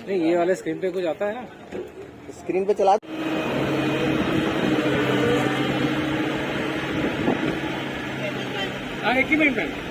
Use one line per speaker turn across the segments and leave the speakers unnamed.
नहीं, ये वाले स्क्रीन पे कुछ आता है ना,
स्क्रीन पे चला।
हाँ, एक ही मिनट में।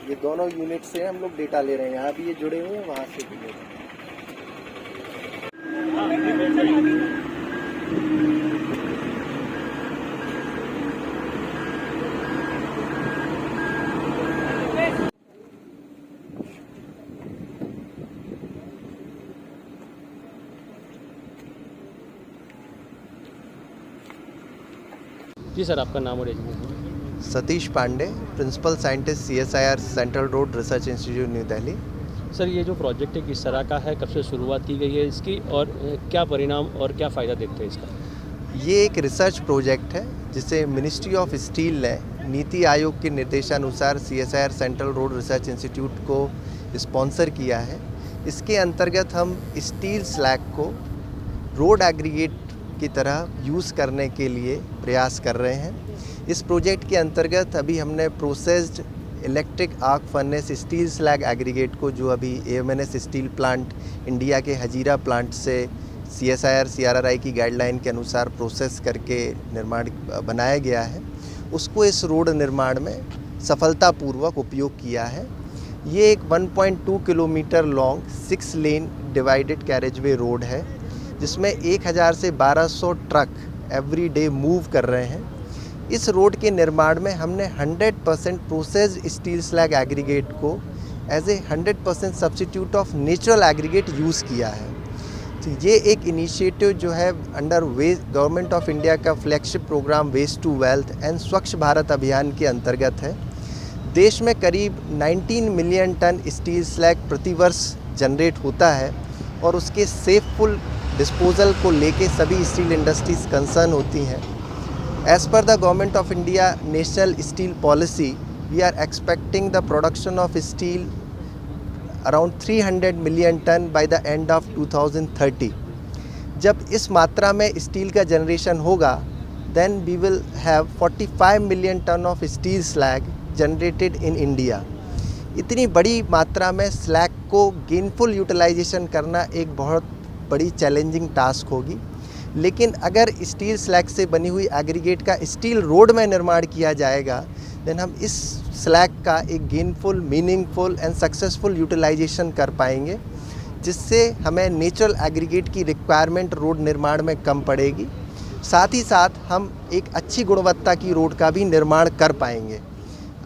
ये दोनों यूनिट से हम लोग डेटा ले रहे हैं, यहाँ भी ये जुड़े हुए हैं, वहाँ से भी ले रहे हैं।
जी सर, आपका नाम और education?
Satish Pandey, principal scientist CSIR central road research institute new Delhi.
Sir, ये जो प्रोजेक्ट है किस तरह का है, कब से शुरुआत की गई है इसकी, और क्या परिणाम और क्या फ़ायदा देखते हैं इसका?
ये एक रिसर्च प्रोजेक्ट है जिसे मिनिस्ट्री ऑफ स्टील ने नीति आयोग के निर्देशानुसार CSIR central road research institute को स्पॉन्सर किया है। इसके अंतर्गत हम स्टील स्लैग को रोड एग्रीगेट की तरह यूज़ करने के लिए प्रयास कर रहे हैं। इस प्रोजेक्ट के अंतर्गत अभी हमने processed electric arc furnace steel slag aggregate को, जो अभी AMNS स्टील प्लांट इंडिया के हजीरा प्लांट से CSIR CRRI की गाइडलाइन के अनुसार प्रोसेस करके निर्माण बनाया गया है, उसको इस रोड निर्माण में सफलतापूर्वक उपयोग किया है। ये एक 1.2 किलोमीटर लॉन्ग 6 लेन डिवाइडेड कैरेजवे रोड है, जिसमें 1000 से 1200 ट्रक एवरी डे मूव कर रहे हैं। इस रोड के निर्माण में हमने 100% प्रोसेस्ड स्टील स्लैग एग्रीगेट को as a 100% substitute of natural aggregate use किया है। तो ये एक इनिशिएटिव जो है अंडर गवर्नमेंट ऑफ इंडिया का flagship program waste to wealth and Swachh Bharat अभियान के अंतर्गत है। देश में करीब 19 मिलियन टन स्टील स्लैग प्रतिवर्ष जनरेट होता है और उसके सेफफुल डिस्पोजल को लेके सभी स्टील इंडस्ट्रीज कंसर्न होती हैं। As per the Government of India National Steel Policy, we are expecting the production of steel around 300 million ton by the end of 2030. जब इस मात्रा में स्टील का जनरेशन होगा, then we will have 45 million ton of steel slag generated in India. इतनी बड़ी मात्रा में स्लैग को गेनफुल यूटिलाइजेशन करना एक बहुत बड़ी चैलेंजिंग टास्क होगी, लेकिन अगर स्टील स्लैग से बनी हुई एग्रीगेट का स्टील रोड में निर्माण किया जाएगा, देन हम इस स्लैग का एक gainful, meaningful and successful utilization कर पाएंगे, जिससे हमें नेचुरल एग्रीगेट की रिक्वायरमेंट रोड निर्माण में कम पड़ेगी। साथ ही साथ हम एक अच्छी गुणवत्ता की रोड का भी निर्माण कर पाएंगे।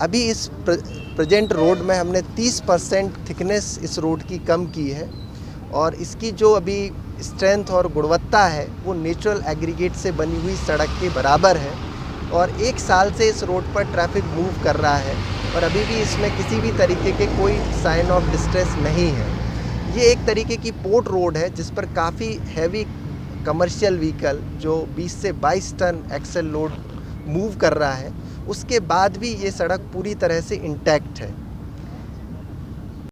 अभी इस प्रेजेंट रोड में हमने 30% थिकनेस इस रोड की कम की है और इसकी जो अभी स्ट्रेंथ और गुणवत्ता है वो नेचुरल एग्रीगेट से बनी हुई सड़क के बराबर है और 1 साल से इस रोड पर ट्रैफिक मूव कर रहा है और अभी भी इसमें किसी भी तरीके के कोई साइन ऑफ डिस्ट्रेस नहीं है। ये एक तरीके की पोर्ट रोड है जिस पर काफ़ी हैवी कमर्शियल व्हीकल जो 20 से 22 टन एक्सेल लोड मूव कर रहा है, उसके बाद भी ये सड़क पूरी तरह से इंटैक्ट है।